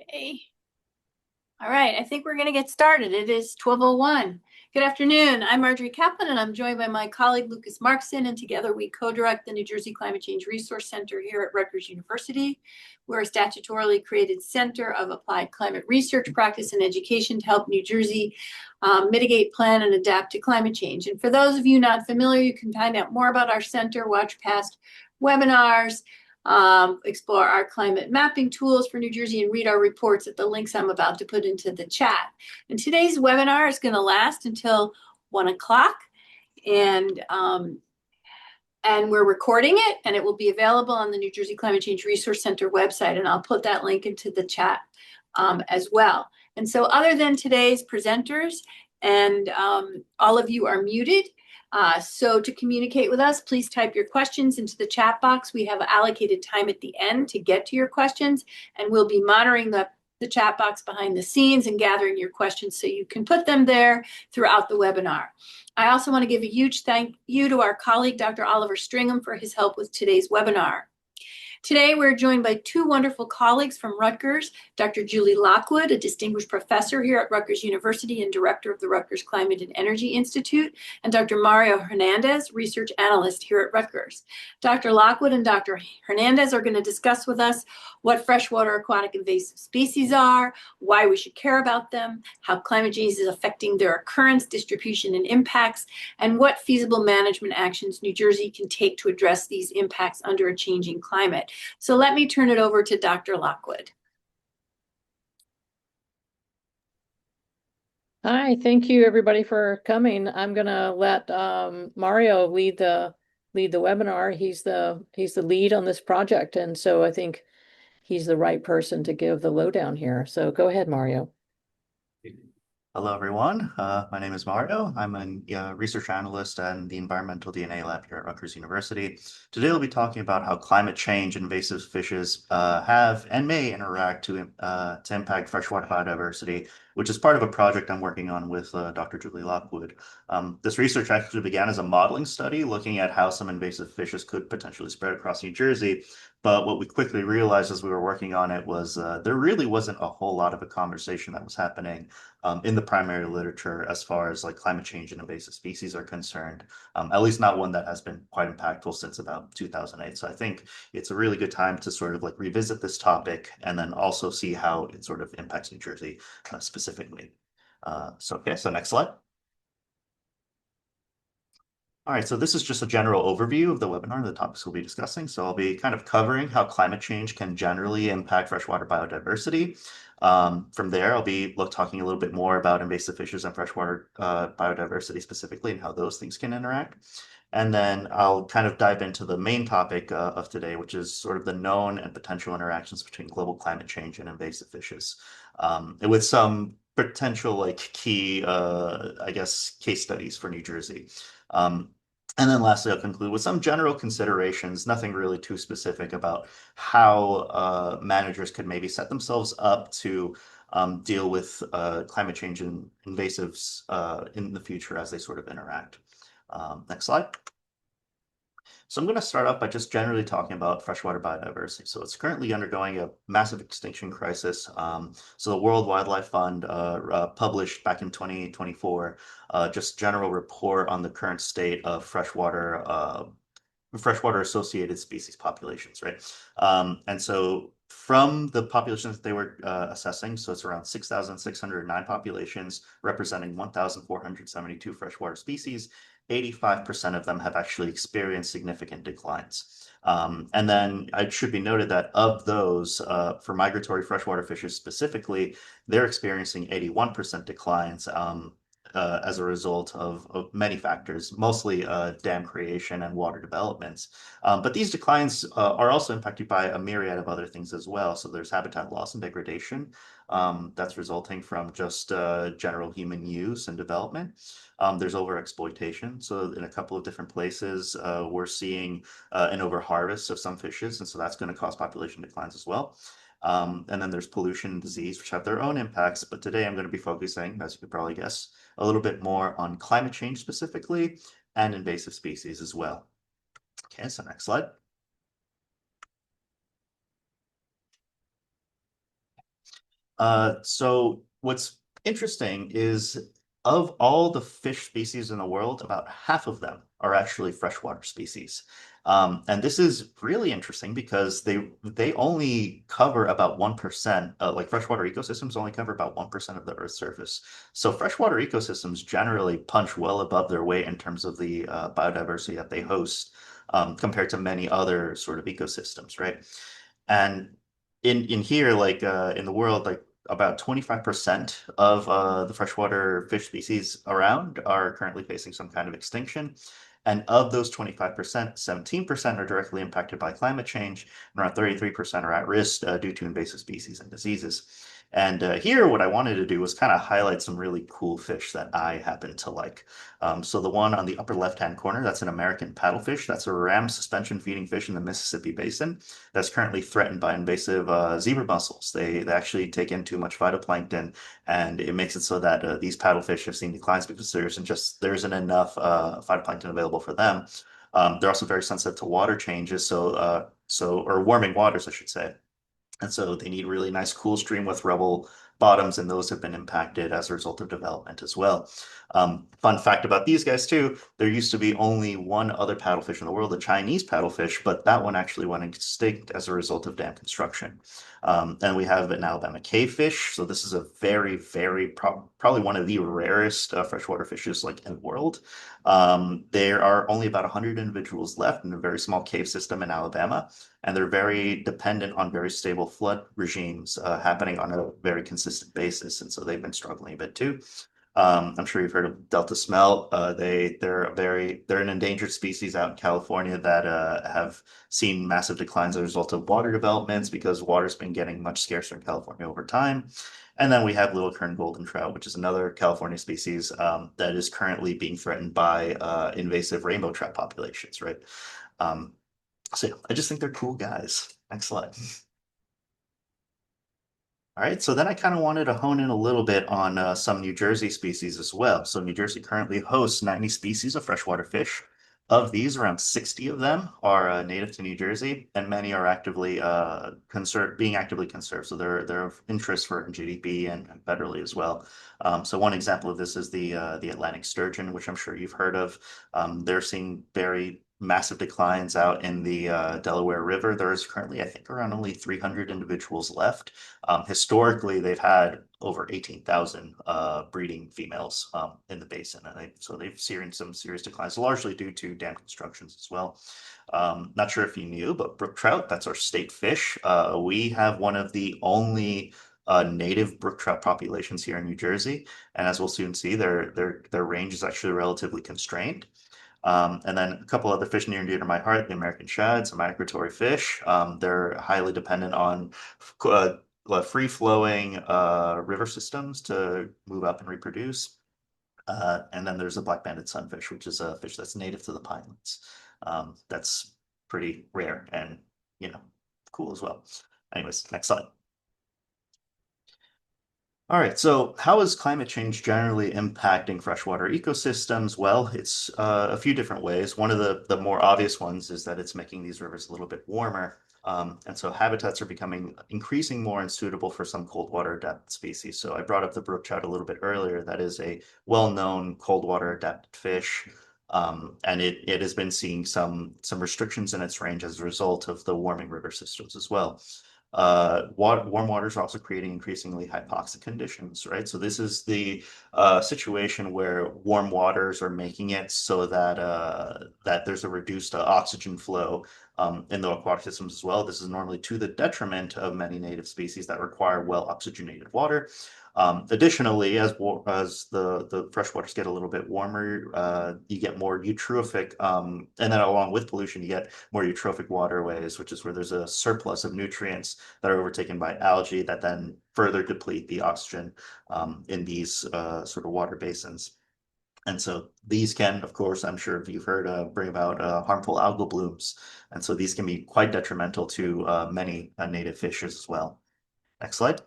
Okay. All right, I think we're going to get started. It is 12:01. Good afternoon. I'm Marjorie Kaplan, and I'm joined by my colleague Lucas Markson, and together we co-direct the New Jersey Climate Change Resource Center here at Rutgers University. We're a statutorily created center of applied climate research, practice, and education to help New Jersey mitigate, plan, and adapt to climate change. And for those of you not familiar, you can find out more about our center, watch past webinars, explore our climate mapping tools for New Jersey, and read our reports at the links I'm about to put into the chat. And today's webinar is going to last until 1 o'clock, and we're recording it, and it will be available on the New Jersey Climate Change Resource Center website, and I'll put that link into the chat as well. And so other than today's presenters, and all of you are muted, so to communicate with us, please type your questions into the chat box. We have allocated time at the end to get to your questions, and we'll be monitoring the chat box behind the scenes and gathering your questions so you can put them there throughout the webinar. I also want to give a huge thank you to our colleague, Dr. Oliver Stringham, for his help with today's webinar. Today, we're joined by two wonderful colleagues from Rutgers, Dr. Julie Lockwood, a distinguished professor here at Rutgers University and director of the Rutgers Climate and Energy Institute, and Dr. Mario Hernandez, research analyst here at Rutgers. Dr. Lockwood and Dr. Hernandez are going to discuss with us what freshwater aquatic invasive species are, why we should care about them, how climate change is affecting their occurrence, distribution, and impacts, and what feasible management actions New Jersey can take to address these impacts under a changing climate. So let me turn it over to Dr. Lockwood. Hi, thank you everybody for coming. I'm gonna let Mario lead the webinar. He's the lead on this project, and so I think he's the right person to give the lowdown here. So go ahead, Mario. Hello, everyone. My name is Mario. I'm a research analyst in the Environmental DNA Lab here at Rutgers University. Today, we'll be talking about how climate change and invasive fishes have and may interact to impact freshwater biodiversity, which is part of a project I'm working on with Dr. Julie Lockwood. This research actually began as a modeling study looking at how some invasive fishes could potentially spread across New Jersey. But what we quickly realized as we were working on it was there really wasn't a whole lot of a conversation that was happening in the primary literature as far as like climate change and invasive species are concerned, at least not one that has been quite impactful since about 2008. So I think it's a really good time to sort of like revisit this topic and then also see how it sort of impacts New Jersey specifically. So next slide. All right, so this is just a general overview of the webinar and the topics we'll be discussing. So I'll be kind of covering how climate change can generally impact freshwater biodiversity. From there, I'll be talking a little bit more about invasive fishes and freshwater biodiversity specifically and how those things can interact. And then I'll kind of dive into the main topic of today, which is sort of the known and potential interactions between global climate change and invasive fishes, and with some potential like key, I guess, case studies for New Jersey. And then lastly, I'll conclude with some general considerations, nothing really too specific about how managers could maybe set themselves up to deal with climate change and invasives in the future as they sort of interact. Next slide. So I'm going to start off by just generally talking about freshwater biodiversity. So it's currently undergoing a massive extinction crisis. So the World Wildlife Fund published back in 2024 just general report on the current state of freshwater associated species populations, right? And so from the populations that they were assessing, so it's around 6,609 populations representing 1,472 freshwater species. 85% of them have actually experienced significant declines. And then it should be noted that of those, for migratory freshwater fishes specifically, they're experiencing 81% declines as a result of many factors, mostly dam creation and water developments. But these declines are also impacted by a myriad of other things as well. So there's habitat loss and degradation that's resulting from just general human use and development. There's overexploitation. So in a couple of different places, we're seeing an overharvest of some fishes, and so that's going to cause population declines as well. And then there's pollution and disease, which have their own impacts. But today I'm going to be focusing, as you could probably guess, a little bit more on climate change specifically and invasive species as well. Okay, so next slide. So what's interesting is of all the fish species in the world, about half of them are actually freshwater species. And this is really interesting because they only cover about 1%, like freshwater ecosystems only cover about 1% of the Earth's surface. So freshwater ecosystems generally punch well above their weight in terms of the biodiversity that they host, compared to many other sort of ecosystems, right? And in here, like in the world, like about 25% of the freshwater fish species around are currently facing some kind of extinction. And of those 25%, 17% are directly impacted by climate change, and around 33% are at risk due to invasive species and diseases. And here, what I wanted to do was kind of highlight some really cool fish that I happen to like. So the one on the upper left-hand corner, that's an American paddlefish. That's a ram suspension feeding fish in the Mississippi Basin that's currently threatened by invasive zebra mussels. They actually take in too much phytoplankton, and it makes it so that these paddlefish have seen declines because there isn't enough phytoplankton available for them. They're also very sensitive to water changes, or warming waters, I should say. And so they need really nice cool stream with rubble bottoms, and those have been impacted as a result of development as well. Fun fact about these guys too, there used to be only one other paddlefish in the world, a Chinese paddlefish, but that one actually went extinct as a result of dam construction. And we have an Alabama cavefish. So this is a probably one of the rarest freshwater fishes like in the world. There are only about 100 individuals left in a very small cave system in Alabama, and they're very dependent on very stable flood regimes happening on a very consistent basis, and so they've been struggling a bit too. I'm sure you've heard of Delta smelt. They're an endangered species out in California that have seen massive declines as a result of water developments because water's been getting much scarcer in California over time. And then we have little kern golden trout, which is another California species that is currently being threatened by invasive rainbow trout populations, right? Um, so yeah, I just think they're cool guys. Excellent. All right, so then I kind of wanted to hone in a little bit on some New Jersey species as well. So New Jersey currently hosts 90 species of freshwater fish. Of these, around 60 of them are native to New Jersey, and many are being actively conserved. So they're of interest for GDP and federally as well. So one example of this is the Atlantic sturgeon, which I'm sure you've heard of. They're seeing very massive declines out in the Delaware River. There is currently, I think, around only 300 individuals left. Historically, they've had over 18,000 breeding females in the basin, and so they've seen some serious declines, largely due to dam constructions as well. Not sure if you knew, but brook trout, that's our state fish. We have one of the only native brook trout populations here in New Jersey, and as we'll soon see, their range is actually relatively constrained. And then a couple other fish near and dear to my heart, the American shad, some migratory fish. They're highly dependent on free-flowing river systems to move up and reproduce. And then there's the black-banded sunfish, which is a fish that's native to the pinelands. That's pretty rare and, cool as well. Anyways, next slide. All right, so how is climate change generally impacting freshwater ecosystems? Well, it's a few different ways. One of the more obvious ones is that it's making these rivers a little bit warmer. And so habitats are becoming increasing more unsuitable for some cold water adapted species. So I brought up the brook trout a little bit earlier. That is a well-known cold water adapted fish. And it has been seeing some restrictions in its range as a result of the warming river systems as well. Warm waters are also creating increasingly hypoxic conditions, right? So this is the situation where warm waters are making it so that there's a reduced oxygen flow in the aquatic systems as well. This is normally to the detriment of many native species that require well oxygenated water. Additionally, as the freshwaters get a little bit warmer, you get more eutrophic, and then along with pollution, you get more eutrophic waterways, which is where there's a surplus of nutrients that are overtaken by algae that then further deplete the oxygen in these sort of water basins. And so these can, of course, I'm sure if you've heard, bring about harmful algal blooms. And so these can be quite detrimental to many native fishes as well. Next slide.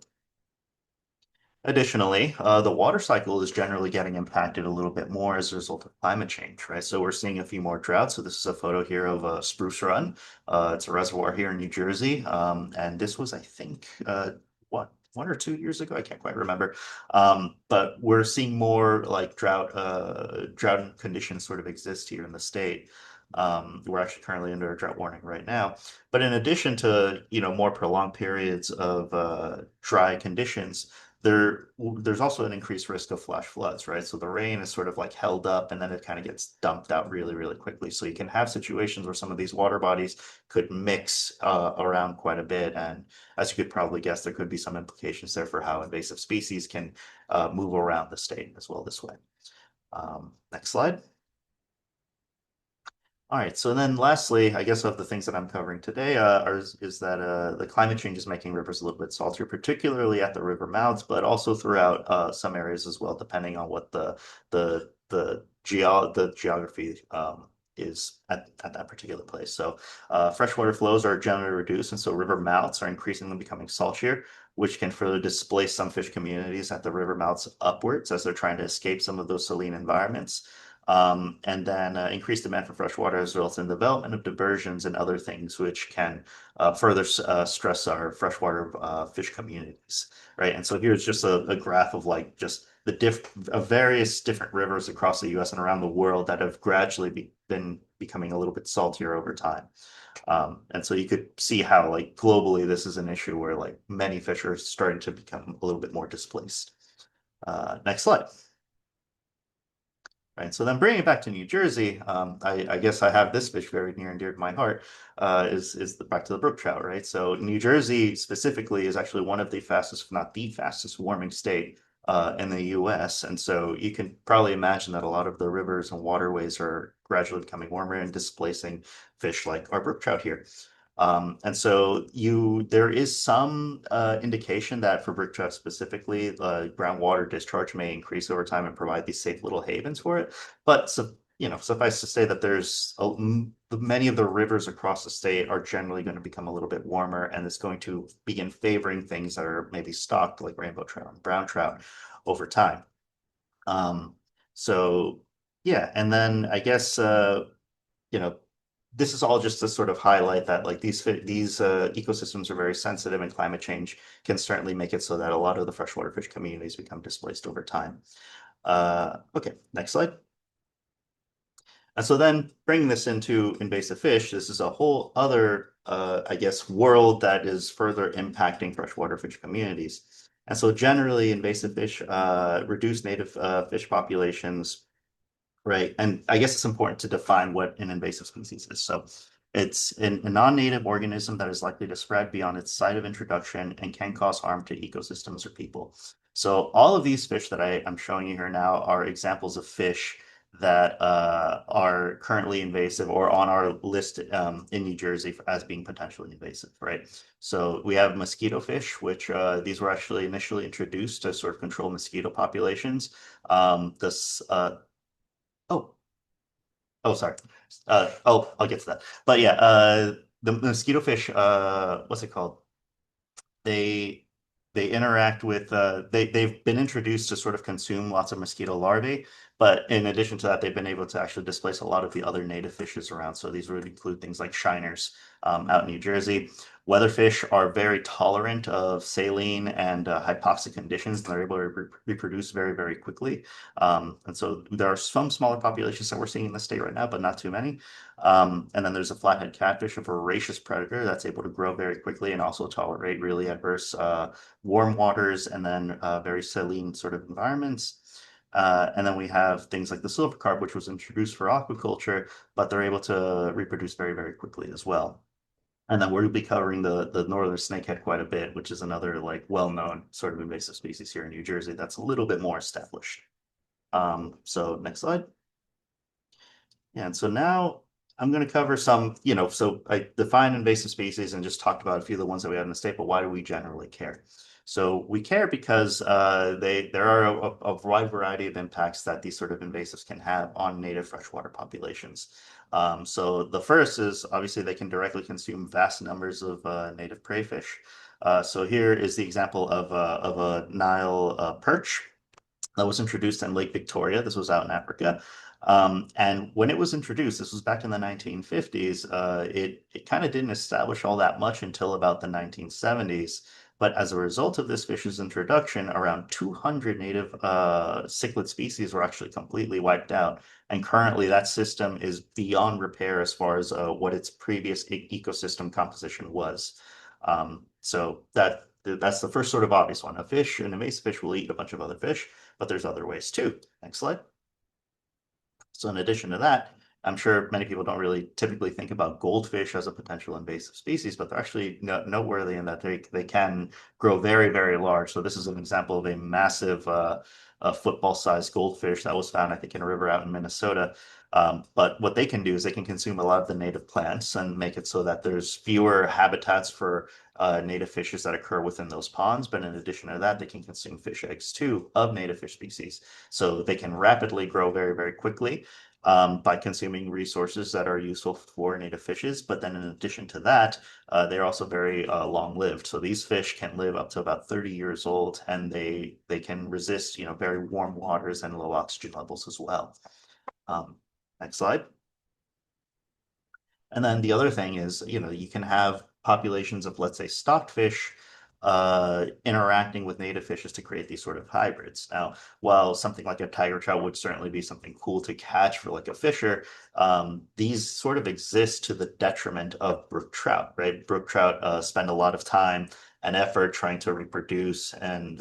Additionally, the water cycle is generally getting impacted a little bit more as a result of climate change, right? So we're seeing a few more droughts. So this is a photo here of a Spruce Run. It's a reservoir here in New Jersey. And this was, I think, 1 or 2 years ago. I can't quite remember. But we're seeing more like drought conditions sort of exist here in the state. We're actually currently under a drought warning right now. But in addition to, more prolonged periods of dry conditions, there's also an increased risk of flash floods, right? So the rain is sort of like held up and then it kind of gets dumped out really, really quickly. So you can have situations where some of these water bodies could mix around quite a bit. And as you could probably guess, there could be some implications there for how invasive species can move around the state as well this way. Next slide. All right, so then lastly, I guess of the things that I'm covering today is that the climate change is making rivers a little bit saltier, particularly at the river mouths, but also throughout some areas as well, depending on what the geography is at that particular place. So freshwater flows are generally reduced, and so river mouths are increasingly becoming saltier, which can further displace some fish communities at the river mouths upwards as they're trying to escape some of those saline environments. And then increased demand for fresh water has resulted in development of diversions and other things which can further stress our freshwater fish communities, right? And so here's just a graph of like just of various different rivers across the U.S. and around the world that have gradually been becoming a little bit saltier over time. And so you could see how like globally this is an issue where like many fish are starting to become a little bit more displaced. Next slide. Right, so then bringing it back to New Jersey, I guess I have this fish very near and dear to my heart, is back to the brook trout, right? So New Jersey specifically is actually one of the fastest, if not the fastest warming state in the US. And so you can probably imagine that a lot of the rivers and waterways are gradually becoming warmer and displacing fish like our brook trout here. And so there is some indication that for brook trout specifically, groundwater discharge may increase over time and provide these safe little havens for it. But suffice to say that many of the rivers across the state are generally going to become a little bit warmer, and it's going to begin favoring things that are maybe stocked like rainbow trout and brown trout over time. So yeah, and then I guess this is all just to sort of highlight that like these ecosystems are very sensitive, and climate change can certainly make it so that a lot of the freshwater fish communities become displaced over time. Okay, next slide. And so then bringing this into invasive fish, this is a whole other, I guess, world that is further impacting freshwater fish communities. And so generally invasive fish reduce native fish populations. Right. And I guess it's important to define what an invasive species is. So it's a non-native organism that is likely to spread beyond its site of introduction and can cause harm to ecosystems or people. So all of these fish that I'm showing you here now are examples of fish that are currently invasive or on our list in New Jersey as being potentially invasive, right? So we have mosquito fish, which these were actually initially introduced to sort of control mosquito populations. This Oh, sorry. I'll get to that. But yeah, the mosquito fish, what's it called? They they interact with they've been introduced to sort of consume lots of mosquito larvae, but in addition to that, they've been able to actually displace a lot of the other native fishes around. So these would include things like shiners out in New Jersey. Weatherfish are very tolerant of saline and hypoxic conditions, and they're able to reproduce very, very quickly. And so there are some smaller populations that we're seeing in the state right now, but not too many. And then there's a flathead catfish, a voracious predator that's able to grow very quickly and also tolerate really adverse warm waters and then very saline sort of environments. And then we have things like the silver carp, which was introduced for aquaculture, but they're able to reproduce very, very quickly as well. And then we'll be covering the northern snakehead quite a bit, which is another like well-known sort of invasive species here in New Jersey that's a little bit more established. So next slide. Yeah, and so now I'm going to cover some, so I defined invasive species and just talked about a few of the ones that we have in the state, but why do we generally care? So we care because there are a wide variety of impacts that these sort of invasives can have on native freshwater populations. So the first is obviously they can directly consume vast numbers of native prey fish. So here is the example of a Nile perch that was introduced in Lake Victoria. This was out in Africa. And when it was introduced, this was back in the 1950s, it kind of didn't establish all that much until about the 1970s. But as a result of this fish's introduction, around 200 native cichlid species were actually completely wiped out. And currently, that system is beyond repair as far as what its previous ecosystem composition was. So that's the first sort of obvious one. An invasive fish will eat a bunch of other fish, but there's other ways too. Next slide. So in addition to that, I'm sure many people don't really typically think about goldfish as a potential invasive species, but they're actually noteworthy in that they can grow very, very large. So this is an example of a massive football-sized goldfish that was found, I think, in a river out in Minnesota. But what they can do is they can consume a lot of the native plants and make it so that there's fewer habitats for native fishes that occur within those ponds. But in addition to that, they can consume fish eggs too of native fish species. So they can rapidly grow very, very quickly by consuming resources that are useful for native fishes. But then in addition to that, they're also very long-lived. So these fish can live up to about 30 years old, and they can resist, very warm waters and low oxygen levels as well. Next slide. And then the other thing is, you can have populations of, let's say, stocked fish interacting with native fishes to create these sort of hybrids. Now, while something like a tiger trout would certainly be something cool to catch for like a fisher, these sort of exist to the detriment of brook trout, right? Brook trout spend a lot of time and effort trying to reproduce and,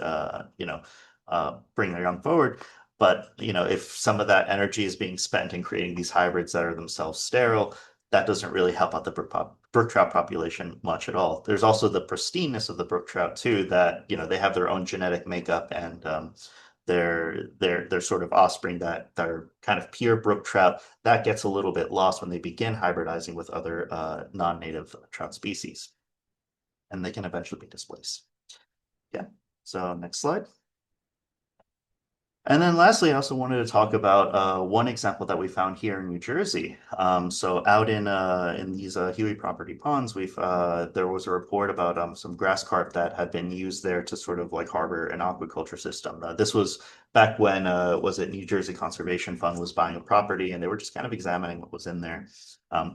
bring their young forward. But, if some of that energy is being spent in creating these hybrids that are themselves sterile, that doesn't really help out the brook trout population much at all. There's also the pristineness of the brook trout too, that they have their own genetic makeup, and their sort of offspring that are kind of pure brook trout, that gets a little bit lost when they begin hybridizing with other non-native trout species, and they can eventually be displaced. Yeah. So next slide. And then lastly, I also wanted to talk about one example that we found here in New Jersey. So out in these Huey property ponds, there was a report about some grass carp that had been used there to sort of like harbor an aquaculture system. This was back when was it New Jersey Conservation Fund was buying a property, and they were just kind of examining what was in there.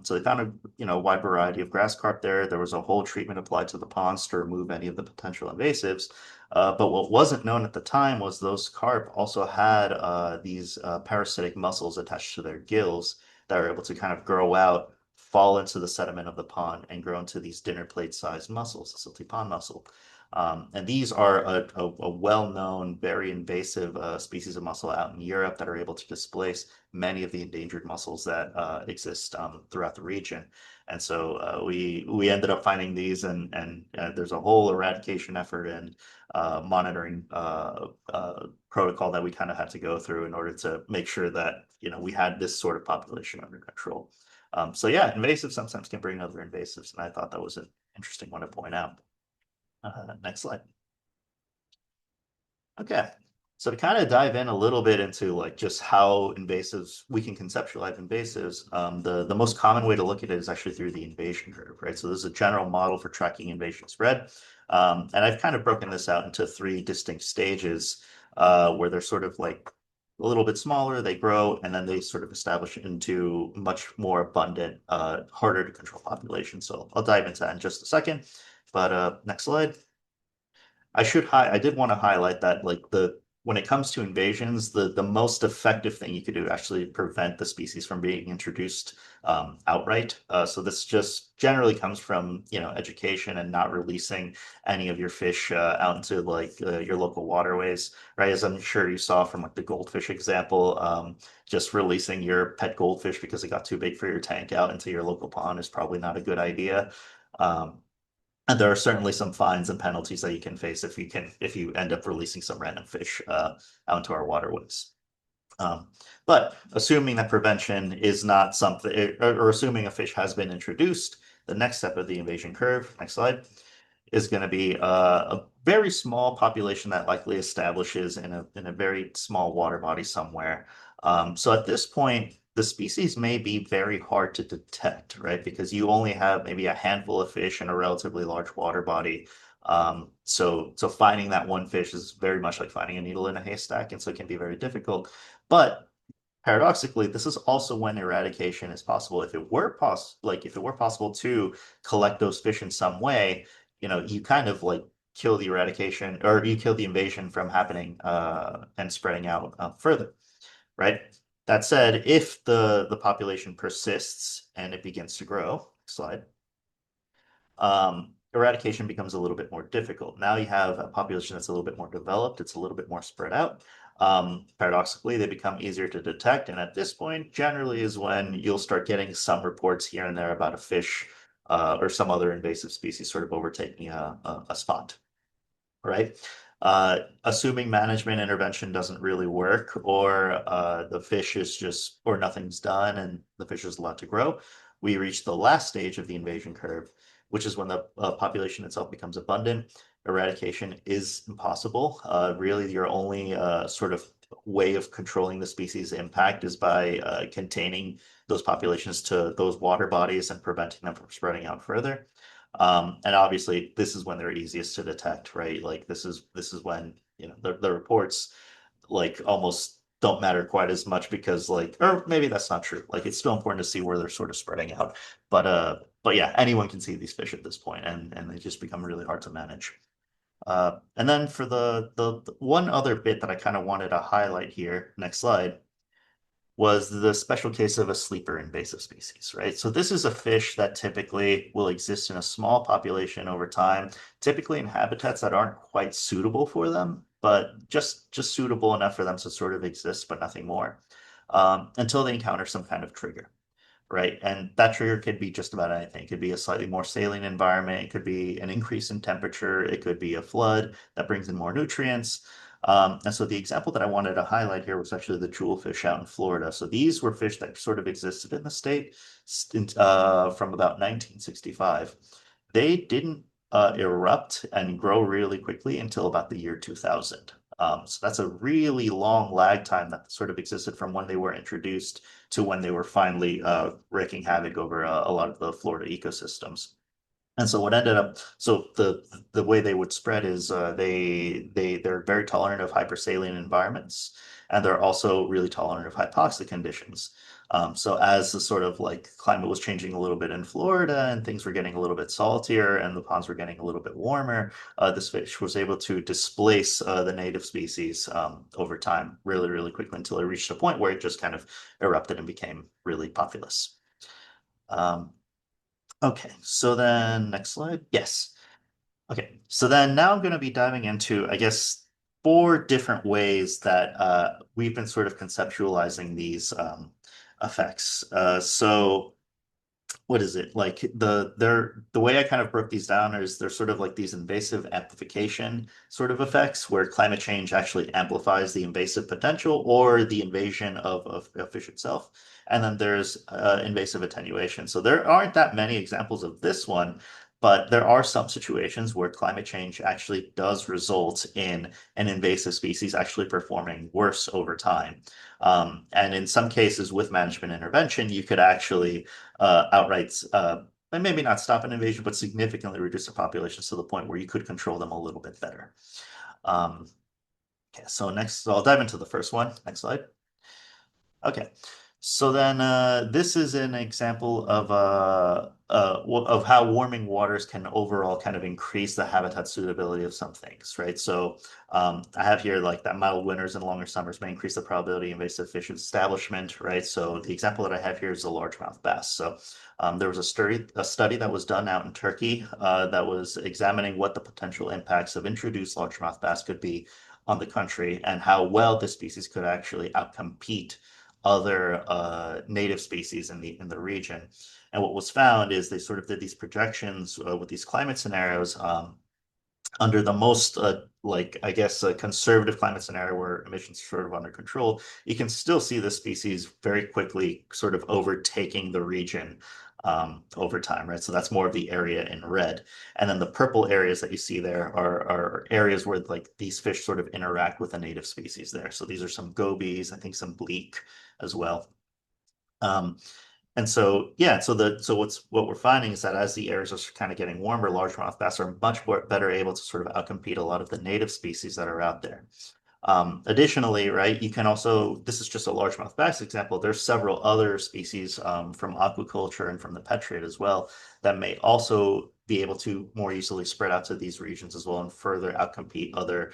So they found a wide variety of grass carp there. There was a whole treatment applied to the ponds to remove any of the potential invasives. But what wasn't known at the time was those carp also had these parasitic muscles attached to their gills that are able to kind of grow out, fall into the sediment of the pond, and grow into these dinner plate sized muscles, the silty pond mussel. And these are a well-known, very invasive species of mussel out in Europe that are able to displace many of the endangered mussels that exist throughout the region. And so we ended up finding these, and there's a whole eradication effort and monitoring protocol that we kind of had to go through in order to make sure that we had this sort of population under control. So yeah, invasives sometimes can bring other invasives, and I thought that was an interesting one to point out. Next slide. Okay, so to kind of dive in a little bit into like just how invasives we can conceptualize invasives, the most common way to look at it is actually through the invasion curve, right? So this is a general model for tracking invasion spread, and I've kind of broken this out into 3 distinct stages where they're sort of like a little bit smaller, they grow, and then they sort of establish into much more abundant, harder to control population. So I'll dive into that in just a second. But next slide. I did want to highlight that like when it comes to invasions, the most effective thing you could do actually prevent the species from being introduced outright. So this just generally comes from education and not releasing any of your fish out into like your local waterways, right? As I'm sure you saw from like the goldfish example, just releasing your pet goldfish because it got too big for your tank out into your local pond is probably not a good idea. And there are certainly some fines and penalties that you can face if you end up releasing some random fish out into our waterways. But assuming that prevention is not something, or assuming a fish has been introduced, the next step of the invasion curve, next slide, is going to be a very small population that likely establishes in a very small water body somewhere. So at this point, the species may be very hard to detect, right? Because you only have maybe a handful of fish in a relatively large water body. So finding that one fish is very much like finding a needle in a haystack, and so it can be very difficult. But paradoxically, this is also when eradication is possible. If it were possible to collect those fish in some way, you kind of like kill the eradication, or you kill the invasion from happening and spreading out further, right? That said, if the population persists and it begins to grow, slide, eradication becomes a little bit more difficult. Now you have a population that's a little bit more developed, it's a little bit more spread out. Paradoxically, they become easier to detect, and at this point, generally is when you'll start getting some reports here and there about a fish or some other invasive species sort of overtaking a spot, right? Assuming management intervention doesn't really work, or the fish is just, or nothing's done and the fish is allowed to grow, we reach the last stage of the invasion curve, which is when the population itself becomes abundant. Eradication is impossible. Really, your only sort of way of controlling the species impact is by containing those populations to those water bodies and preventing them from spreading out further. And obviously, this is when they're easiest to detect, right? Like this is when, you know, the reports like almost don't matter quite as much because like, or maybe that's not true. Like it's still important to see where they're sort of spreading out. But yeah, anyone can see these fish at this point, and they just become really hard to manage. And then for the one other bit that I kind of wanted to highlight here, next slide, was the special case of a sleeper invasive species, right? So this is a fish that typically will exist in a small population over time, typically in habitats that aren't quite suitable for them, but just suitable enough for them to sort of exist, but nothing more, until they encounter some kind of trigger, right? And that trigger could be just about anything. It could be a slightly more saline environment. It could be an increase in temperature. It could be a flood that brings in more nutrients. And so the example that I wanted to highlight here was actually the jewelfish out in Florida. So these were fish that sort of existed in the state from about 1965. They didn't erupt and grow really quickly until about the year 2000. So that's a really long lag time that sort of existed from when they were introduced to when they were finally wreaking havoc over a lot of the Florida ecosystems. And so what ended up, so the way they would spread is they're very tolerant of hypersaline environments, and they're also really tolerant of hypoxic conditions. So as the sort of like climate was changing a little bit in Florida and things were getting a little bit saltier and the ponds were getting a little bit warmer, this fish was able to displace the native species over time really, really quickly until it reached a point where it just kind of erupted and became really populous. Okay, so then next slide. Yes. Okay, so then now I'm going to be diving into, I guess, 4 different ways that we've been sort of conceptualizing these effects. So what is it like the way I kind of broke these down is they're sort of like these invasive amplification sort of effects where climate change actually amplifies the invasive potential or the invasion of fish itself. And then there's invasive attenuation. So there aren't that many examples of this one, but there are some situations where climate change actually does result in an invasive species actually performing worse over time. And in some cases with management intervention, you could actually outright, and maybe not stop an invasion, but significantly reduce the populations to the point where you could control them a little bit better. Okay, so next, I'll dive into the first one. Next slide. Okay, so then this is an example of how warming waters can overall kind of increase the habitat suitability of some things, right? So I have here like that mild winters and longer summers may increase the probability of invasive fish establishment, right? So the example that I have here is the largemouth bass. So there was a study that was done out in Turkey that was examining what the potential impacts of introduced largemouth bass could be on the country and how well this species could actually outcompete other native species in the region. And what was found is they sort of did these projections with these climate scenarios under the most like I guess a conservative climate scenario where emissions are sort of under control. You can still see the species very quickly sort of overtaking the region over time, right? So that's more of the area in red. And then the purple areas that you see there are areas where like these fish sort of interact with the native species there. So these are some gobies, I think some bleak as well. And so, yeah, so what we're finding is that as the areas are kind of getting warmer, largemouth bass are much better able to sort of outcompete a lot of the native species that are out there. Additionally, right, you can also, this is just a largemouth bass example, there's several other species from aquaculture and from the pet trade as well that may also be able to more easily spread out to these regions as well and further outcompete other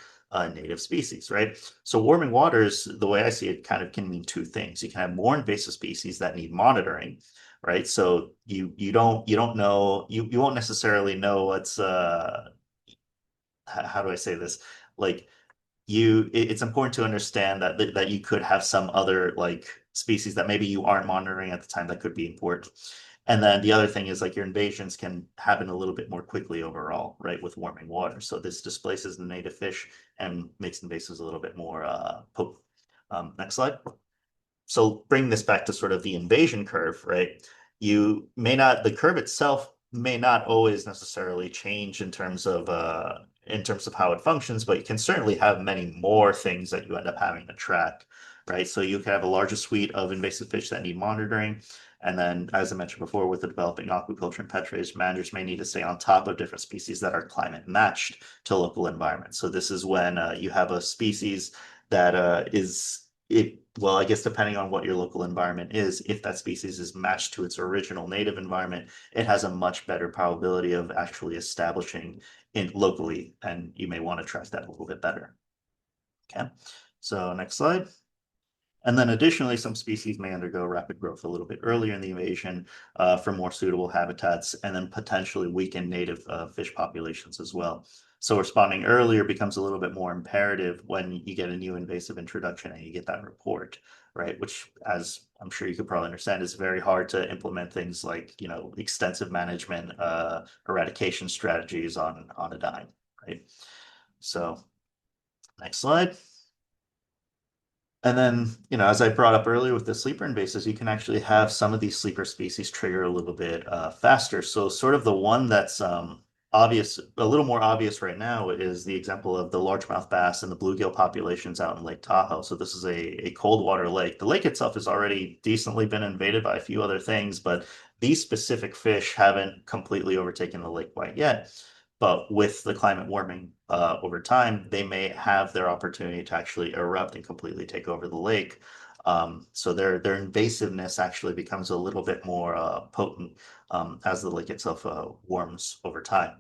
native species, right? So warming waters, the way I see it, kind of can mean two things. You can have more invasive species that need monitoring, right? So you don't know, you won't necessarily know what's how do I say this? Like it's important to understand that you could have some other like species that maybe you aren't monitoring at the time that could be important. And then the other thing is like your invasions can happen a little bit more quickly overall, right, with warming water. So this displaces the native fish and makes invasives a little bit more potent. Next slide. So bring this back to sort of the invasion curve, right? The curve itself may not always necessarily change in terms of how it functions, but you can certainly have many more things that you end up having to track, right? So you can have a larger suite of invasive fish that need monitoring. And then, as I mentioned before, with the developing aquaculture and petris, managers may need to stay on top of different species that are climate matched to local environments. So this is when you have a species that well, I guess depending on what your local environment is, if that species is matched to its original native environment, it has a much better probability of actually establishing in locally, and you may want to track that a little bit better. Okay, so next slide. And then additionally, some species may undergo rapid growth a little bit earlier in the invasion for more suitable habitats, and then potentially weaken native fish populations as well. So responding earlier becomes a little bit more imperative when you get a new invasive introduction and you get that report, right? Which, as I'm sure you could probably understand, is very hard to implement things like, extensive management, eradication strategies on a dime, right? So next slide. And then, as I brought up earlier with the sleeper invasives, you can actually have some of these sleeper species trigger a little bit faster. So sort of the one that's obvious, a little more obvious right now is the example of the largemouth bass and the bluegill populations out in Lake Tahoe. So this is a cold water lake. The lake itself has already decently been invaded by a few other things, but these specific fish haven't completely overtaken the lake quite yet. But with the climate warming over time, they may have their opportunity to actually erupt and completely take over the lake. So their invasiveness actually becomes a little bit more potent as the lake itself warms over time.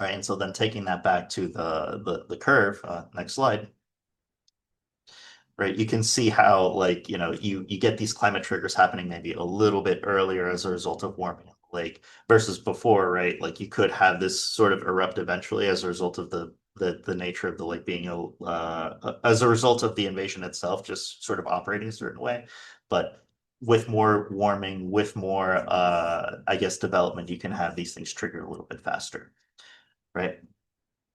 Right, and so then taking that back to the curve, next slide. Right, you can see how like you get these climate triggers happening maybe a little bit earlier as a result of warming of the lake versus before, right? Like you could have this sort of erupt eventually as a result of the nature of the lake being as a result of the invasion itself, just sort of operating a certain way. But with more warming, with more I guess development, you can have these things trigger a little bit faster, right?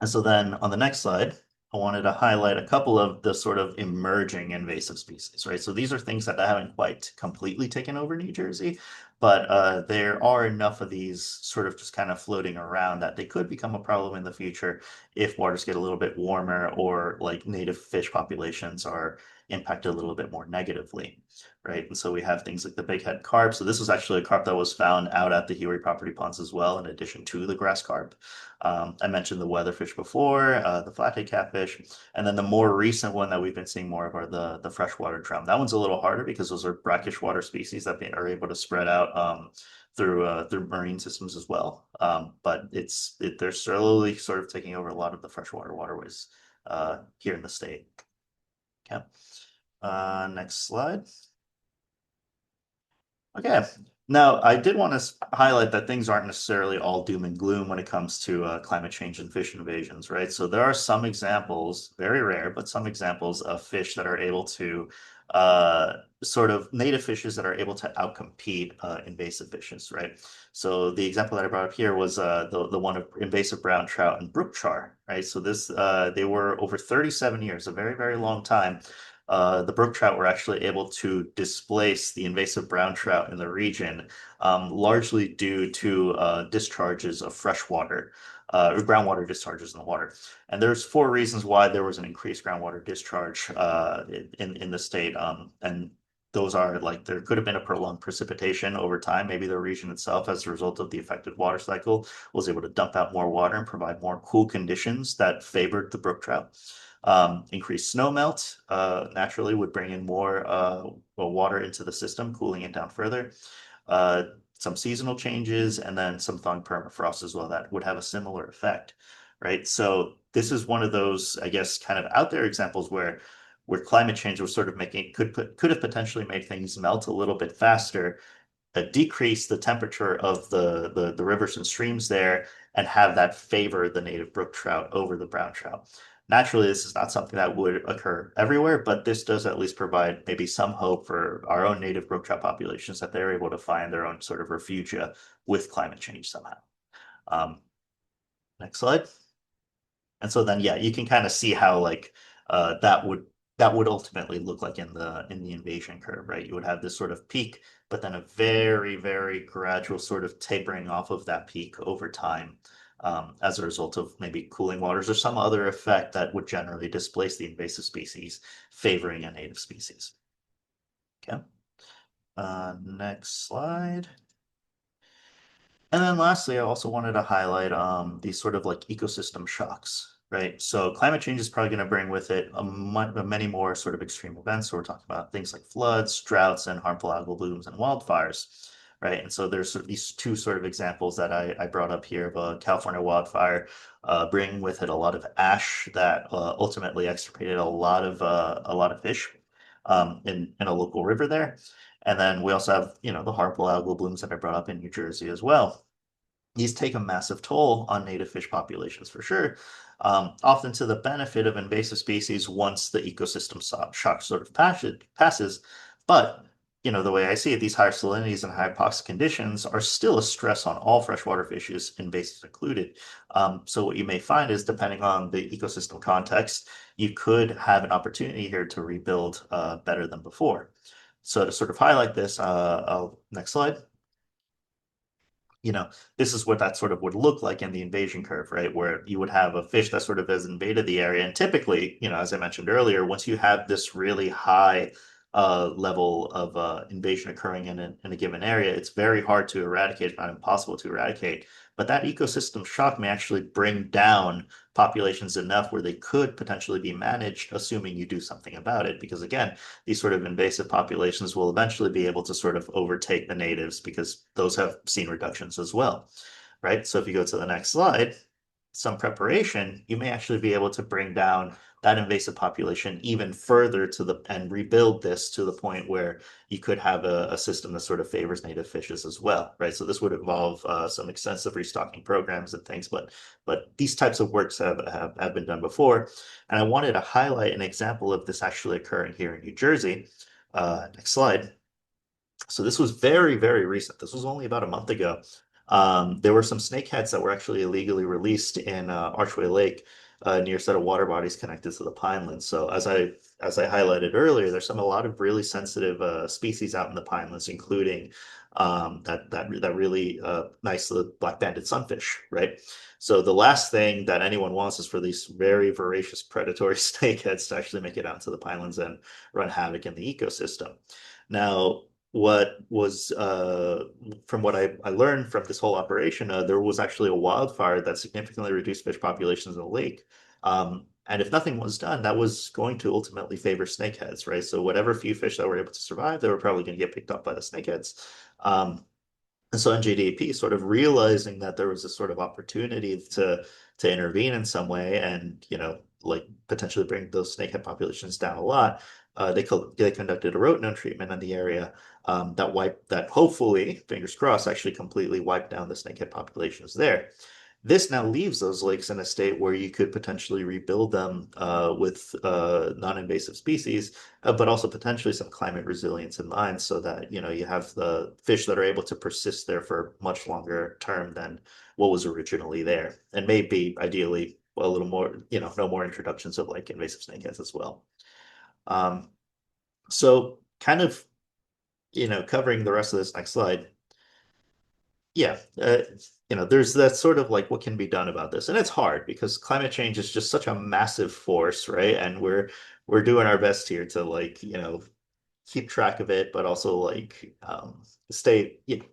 And so then on the next slide, I wanted to highlight a couple of the sort of emerging invasive species, right? So these are things that haven't quite completely taken over New Jersey, but there are enough of these sort of just kind of floating around that they could become a problem in the future if waters get a little bit warmer or like native fish populations are impacted a little bit more negatively, right? And so we have things like the big head carp. So this was actually a carp that was found out at the Huey property ponds as well, in addition to the grass carp. I mentioned the weatherfish before, the flathead catfish, and then the more recent one that we've been seeing more of are the freshwater trout. That one's a little harder because those are brackish water species that are able to spread out through marine systems as well. But they're slowly sort of taking over a lot of the freshwater waterways here in the state. Okay. Next slide. Okay. Now, I did want to highlight that things aren't necessarily all doom and gloom when it comes to climate change and fish invasions, right? So there are some examples, very rare, but some examples of fish that are able to sort of native fishes that are able to outcompete invasive fishes, right? So the example that I brought up here was the one of invasive brown trout and brook char, right? So this they were over 37 years, a very, very long time. The brook trout were actually able to displace the invasive brown trout in the region, largely due to discharges of freshwater, or groundwater discharges in the water. And there's 4 reasons why there was an increased groundwater discharge in the state. And those are like there could have been a prolonged precipitation over time. Maybe the region itself, as a result of the affected water cycle, was able to dump out more water and provide more cool conditions that favored the brook trout. Increased snowmelt naturally would bring in more water into the system, cooling it down further. some seasonal changes, and then some thawing permafrost as well that would have a similar effect, right? So this is one of those, I guess, kind of out there examples where climate change was sort of making could have potentially made things melt a little bit faster, decrease the temperature of the rivers and streams there, and have that favor the native brook trout over the brown trout. Naturally, this is not something that would occur everywhere, but this does at least provide maybe some hope for our own native brook trout populations that they're able to find their own sort of refugia with climate change somehow. Um, Next slide. And so then, yeah, you can kind of see how like that would ultimately look like in the invasion curve, right? You would have this sort of peak, but then a very, very gradual sort of tapering off of that peak over time, as a result of maybe cooling waters or some other effect that would generally displace the invasive species, favoring a native species. Okay. Next slide. And then lastly, I also wanted to highlight these sort of like ecosystem shocks, right? So climate change is probably going to bring with it many more sort of extreme events. So we're talking about things like floods, droughts, and harmful algal blooms and wildfires, right? And so there's sort of these two sort of examples that I brought up here of a California wildfire bringing with it a lot of ash that ultimately extirpated a lot of fish in a local river there. And then we also have, the harmful algal blooms that I brought up in New Jersey as well. These take a massive toll on native fish populations for sure, often to the benefit of invasive species once the ecosystem shock sort of passes. But, the way I see it, these higher salinities and high hypoxic conditions are still a stress on all freshwater fishes, invasives included. So what you may find is, depending on the ecosystem context, you could have an opportunity here to rebuild better than before. So to sort of highlight this, next slide. This is what that sort of would look like in the invasion curve, right? Where you would have a fish that sort of has invaded the area. And typically, as I mentioned earlier, once you have this really high level of invasion occurring in a given area, it's very hard to eradicate, if not impossible to eradicate. But that ecosystem shock may actually bring down populations enough where they could potentially be managed, assuming you do something about it. Because again, these sort of invasive populations will eventually be able to sort of overtake the natives because those have seen reductions as well, right? So if you go to the next slide, some preparation, you may actually be able to bring down that invasive population even further and rebuild this to the point where you could have a system that sort of favors native fishes as well, right? So this would involve some extensive restocking programs and things, but these types of works have been done before. And I wanted to highlight an example of this actually occurring here in New Jersey. Next slide. So this was very, very recent. This was only about a month ago. There were some snakeheads that were actually illegally released in Archway Lake near a set of water bodies connected to the pinelands. So as I highlighted earlier, there's a lot of really sensitive species out in the pinelands, including that really nice black-banded sunfish, right? So the last thing that anyone wants is for these very voracious predatory snakeheads to actually make it out to the pinelands and run havoc in the ecosystem. Now, what was from what I learned from this whole operation, there was actually a wildfire that significantly reduced fish populations in the lake. And if nothing was done, that was going to ultimately favor snakeheads, right? So whatever few fish that were able to survive, they were probably going to get picked up by the snakeheads. And so NJDAP sort of realizing that there was a sort of opportunity to intervene in some way and, like potentially bring those snakehead populations down a lot, they conducted a rotenone treatment in the area that hopefully, fingers crossed, actually completely wiped down the snakehead populations there. This now leaves those lakes in a state where you could potentially rebuild them with non-invasive species, but also potentially some climate resilience in mind, so that you have the fish that are able to persist there for much longer term than what was originally there, and maybe ideally a little more, no more introductions of like invasive snakeheads as well. So kind of, covering the rest of this next slide. Yeah, there's that sort of like what can be done about this, and it's hard because climate change is just such a massive force, right? And we're doing our best here to like, keep track of it, but also like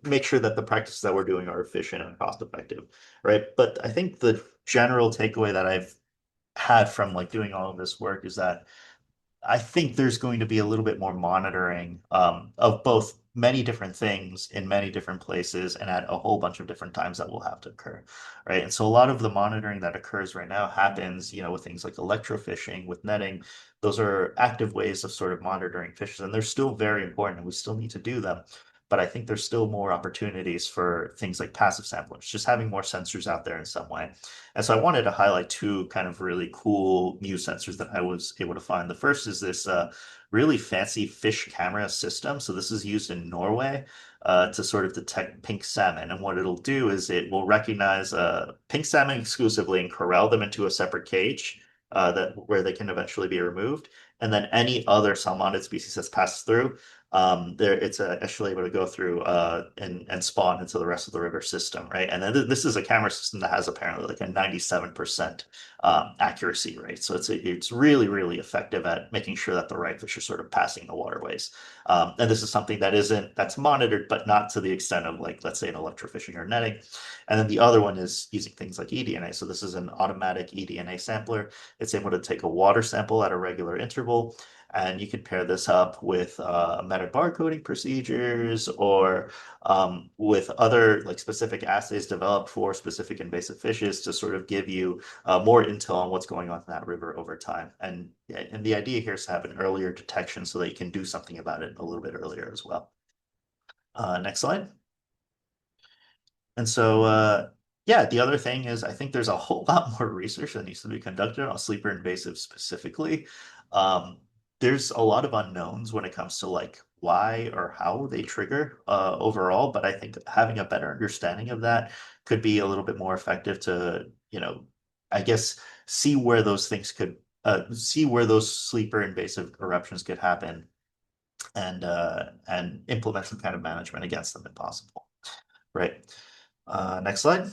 make sure that the practices that we're doing are efficient and cost effective, right? But I think the general takeaway that I've had from like doing all of this work is that I think there's going to be a little bit more monitoring of both many different things in many different places and at a whole bunch of different times that will have to occur, right? And so a lot of the monitoring that occurs right now happens, with things like electrofishing, with netting. Those are active ways of sort of monitoring fishes, and they're still very important, and we still need to do them. But I think there's still more opportunities for things like passive samplers, just having more sensors out there in some way. And so I wanted to highlight two kind of really cool new sensors that I was able to find. The first is this really fancy fish camera system. So this is used in Norway to sort of detect pink salmon. And what it'll do is it will recognize pink salmon exclusively and corral them into a separate cage where they can eventually be removed. And then any other salmonid species that's passed through, it's actually able to go through and spawn into the rest of the river system, right? And then this is a camera system that has apparently like a 97% accuracy rate. So it's really, really effective at making sure that the right fish are sort of passing the waterways. And this is something that's monitored, but not to the extent of, like, let's say, an electrofishing or netting. And then the other one is using things like eDNA. So this is an automatic eDNA sampler. It's able to take a water sample at a regular interval, and you can pair this up with meta-barcoding procedures or with other like specific assays developed for specific invasive fishes to sort of give you more intel on what's going on in that river over time. And the idea here is to have an earlier detection so that you can do something about it a little bit earlier as well. Next slide. And so, yeah, the other thing is I think there's a whole lot more research that needs to be conducted on sleeper invasive specifically. There's a lot of unknowns when it comes to like why or how they trigger overall, but I think having a better understanding of that could be a little bit more effective to, I guess, see where those things could see where those sleeper invasive eruptions could happen and implement some kind of management against them if possible. Right. Next slide.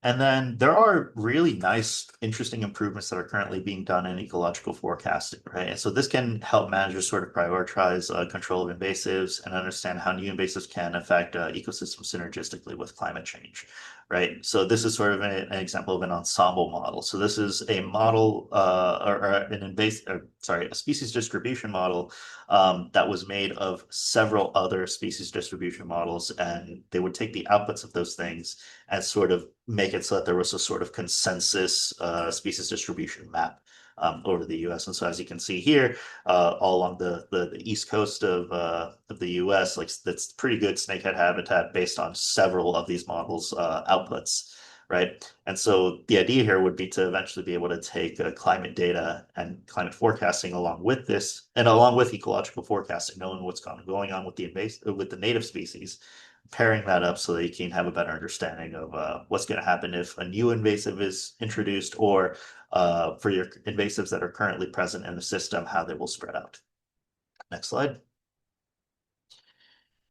And then there are really nice, interesting improvements that are currently being done in ecological forecasting, right? And so this can help managers sort of prioritize control of invasives and understand how new invasives can affect ecosystems synergistically with climate change, right? So this is sort of an example of an ensemble model. So this is a model a species distribution model that was made of several other species distribution models, and they would take the outputs of those things and sort of make it so that there was a sort of consensus species distribution map over the US. And so as you can see here, all along the east coast of the US, like that's pretty good snakehead habitat based on several of these models' outputs. Right. And so the idea here would be to eventually be able to take climate data and climate forecasting along with this, and along with ecological forecasting, knowing what's going on with the native species, pairing that up so that you can have a better understanding of what's going to happen if a new invasive is introduced, or for your invasives that are currently present in the system, how they will spread out. Next slide.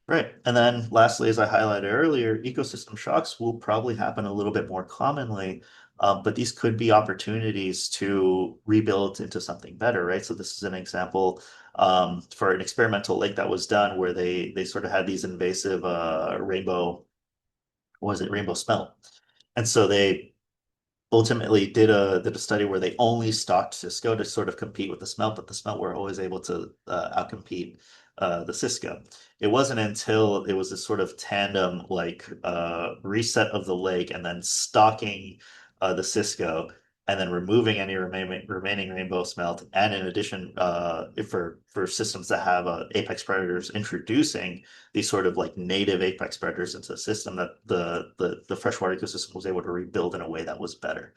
Right. And then lastly, as I highlighted earlier, ecosystem shocks will probably happen a little bit more commonly, but these could be opportunities to rebuild into something better, right? So this is an example for an experimental lake that was done where they sort of had these invasive rainbow smelt. And so they ultimately did a study where they only stocked Cisco to sort of compete with the smelt, but the smelt were always able to outcompete the Cisco. It wasn't until it was this sort of tandem like reset of the lake and then stocking the Cisco and then removing any remaining rainbow smelt, and in addition, for systems that have apex predators, introducing these sort of like native apex predators into the system, that the freshwater ecosystem was able to rebuild in a way that was better,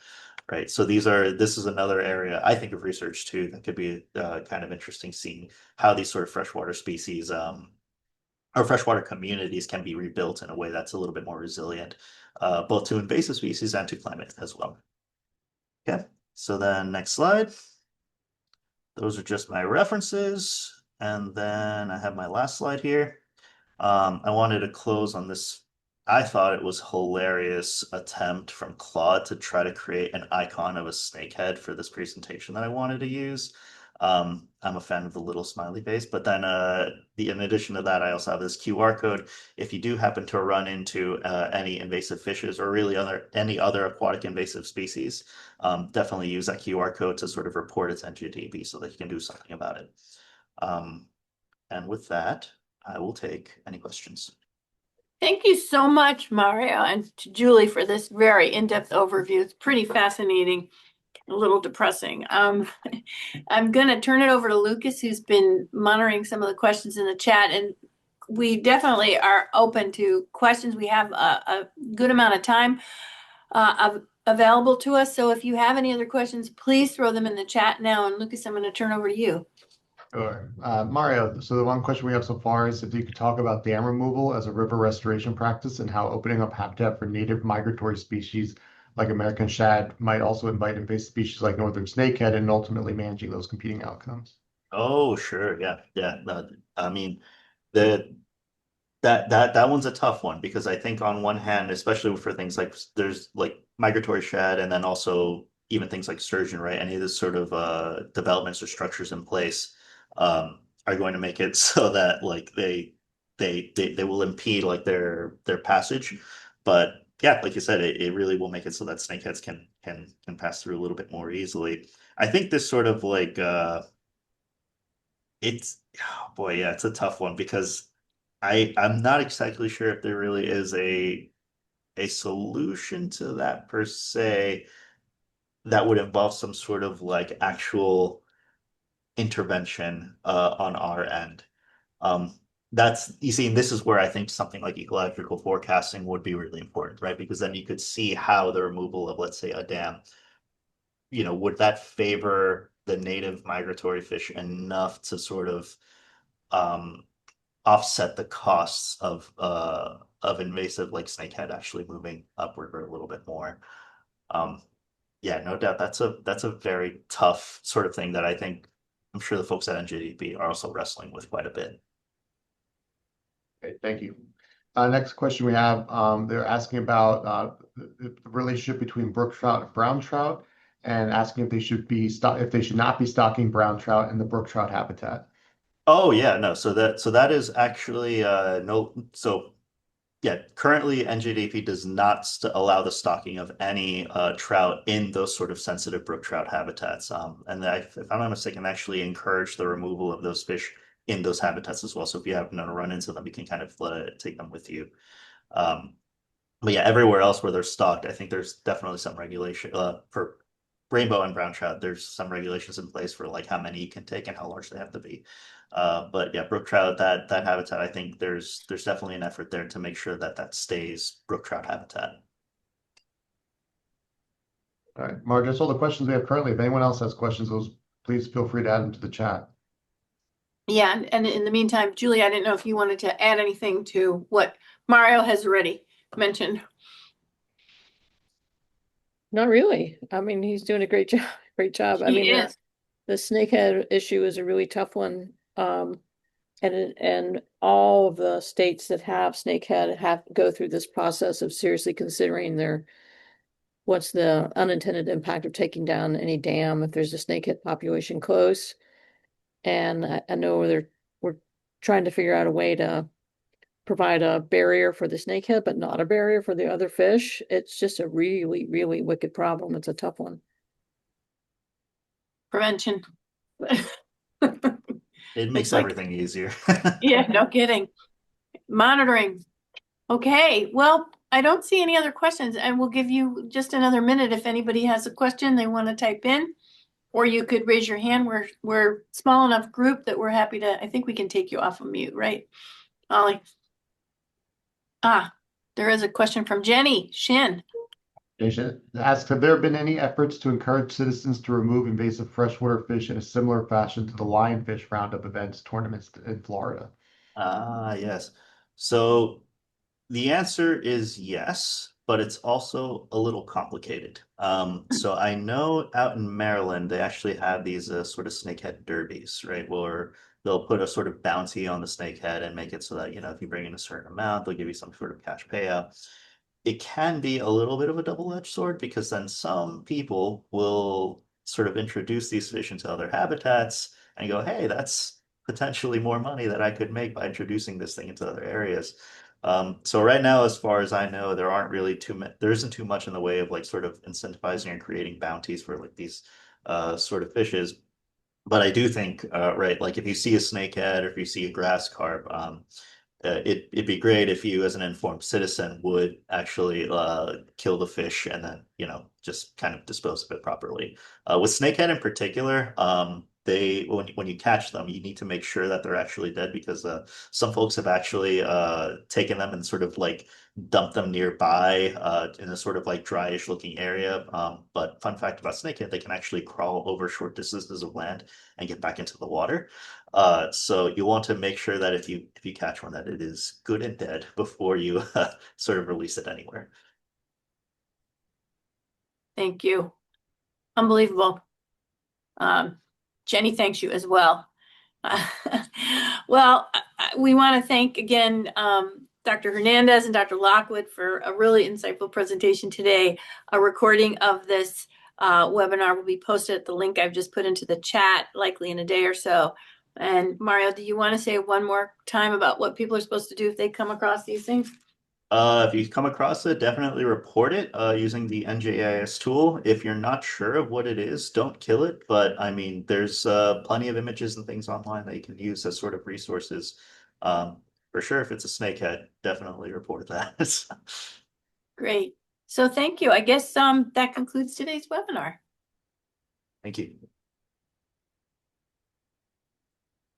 right? So this is another area I think of research too that could be kind of interesting, seeing how these sort of freshwater species or freshwater communities can be rebuilt in a way that's a little bit more resilient, both to invasive species and to climate as well. Okay, so then next slide. Those are just my references. And then I have my last slide here. I wanted to close on this. I thought it was hilarious attempt from Claude to try to create an icon of a snakehead for this presentation that I wanted to use. I'm a fan of the little smiley face, but then in addition to that, I also have this QR code. If you do happen to run into any invasive fishes or really any other aquatic invasive species, definitely use that QR code to sort of report its NGDB so that you can do something about it. And with that, I will take any questions. Thank you so much, Mario, and to Julie for this very in-depth overview. It's pretty fascinating, a little depressing. I'm going to turn it over to Lucas, who's been monitoring some of the questions in the chat, and we definitely are open to questions. We have a good amount of time available to us. So if you have any other questions, please throw them in the chat now. And Lucas, I'm going to turn over to you. Sure. Mario, so the one question we have so far is if you could talk about dam removal as a river restoration practice and how opening up habitat for native migratory species like American shad might also invite invasive species like northern snakehead and ultimately managing those competing outcomes. Oh, sure. Yeah. Yeah. I mean, the that one's a tough one because I think on one hand, especially for things like there's like migratory shad and then also even things like sturgeon, right? Any of this sort of developments or structures in place are going to make it so that like they will impede like their passage. But yeah, like you said, it really will make it so that snakeheads can pass through a little bit more easily. I think this sort of like it's oh boy, yeah, it's a tough one because I'm not exactly sure if there really is a solution to that per se that would involve some sort of like actual intervention on our end. Um, that's you see, and this is where I think something like ecological forecasting would be really important, right? Because then you could see how the removal of, let's say, a dam, would that favor the native migratory fish enough to sort of um, offset the costs of invasive like snakehead actually moving upward a little bit more. Um, yeah, no doubt that's a very tough sort of thing that I think I'm sure the folks at NJDP are also wrestling with quite a bit. Okay, thank you. Next question we have, they're asking about the relationship between brook trout and brown trout and asking if they should be if they should not be stocking brown trout in the brook trout habitat. Oh yeah, no, so that is actually no so yeah, currently NJDP does not allow the stocking of any trout in those sort of sensitive brook trout habitats. And if I'm not mistaken, actually encourage the removal of those fish in those habitats as well. So if you happen to run into them, you can kind of take them with you. Um, but yeah, everywhere else where they're stocked, I think there's definitely some regulation for rainbow and brown trout. There's some regulations in place for like how many you can take and how large they have to be. But yeah, brook trout, that habitat, I think there's definitely an effort there to make sure that that stays brook trout habitat. All right, Marge, that's all the questions we have currently. If anyone else has questions, those please feel free to add them to the chat. Yeah, and in the meantime, Julie, I didn't know if you wanted to add anything to what Mario has already mentioned. Not really. I mean, he's doing a great job. Great job. I He mean, is. the snakehead issue is a really tough one. And all of the states that have snakehead have to go through this process of seriously considering what's the unintended impact of taking down any dam if there's a snakehead population close. And I know we're trying to figure out a way to provide a barrier for the snakehead, but not a barrier for the other fish. It's just a really, really wicked problem. It's a tough one. Prevention. It makes like, everything easier. yeah, no kidding. Monitoring. Okay, well, I don't see any other questions, and we'll give you just another minute if anybody has a question they want to type in, or you could raise your hand. We're small enough group that we're happy to. I think we can take you off of mute, right, Ollie? There is a question from Jenny Shin. Jason asks, have there been any efforts to encourage citizens to remove invasive freshwater fish in a similar fashion to the lionfish roundup events tournaments in Florida? Yes. So the answer is yes, but it's also a little complicated. So I know out in Maryland, they actually have these sort of snakehead derbies, right? Where they'll put a sort of bounty on the snakehead and make it so that, if you bring in a certain amount, they'll give you some sort of cash payout. It can be a little bit of a double-edged sword because then some people will sort of introduce these fish into other habitats and go, hey, that's potentially more money that I could make by introducing this thing into other areas. So right now, as far as I know, there isn't too much in the way of like sort of incentivizing and creating bounties for like these sort of fishes. But I do think, right, like if you see a snakehead or if you see a grass carp, it'd be great if you, as an informed citizen, would actually kill the fish and then, just kind of dispose of it properly. With snakehead in particular, they when you catch them, you need to make sure that they're actually dead because some folks have actually taken them and sort of like dumped them nearby in a sort of like dryish looking area. But fun fact about snakehead, they can actually crawl over short distances of land and get back into the water. So you want to make sure that if you catch one, that it is good and dead before you sort of release it anywhere. Thank you. Unbelievable. Jenny thanks you as well. Well, we want to thank again Dr. Hernandez and Dr. Lockwood for a really insightful presentation today. A recording of this webinar will be posted at the link I've just put into the chat, likely in a day or so. And Mario, do you want to say one more time about what people are supposed to do if they come across these things? If you come across it, definitely report it using the NJIS tool. If you're not sure of what it is, don't kill it. But I mean, there's plenty of images and things online that you can use as sort of resources. For sure, if it's a snakehead, definitely report that. Great. So thank you. I guess that concludes today's webinar. Thank you.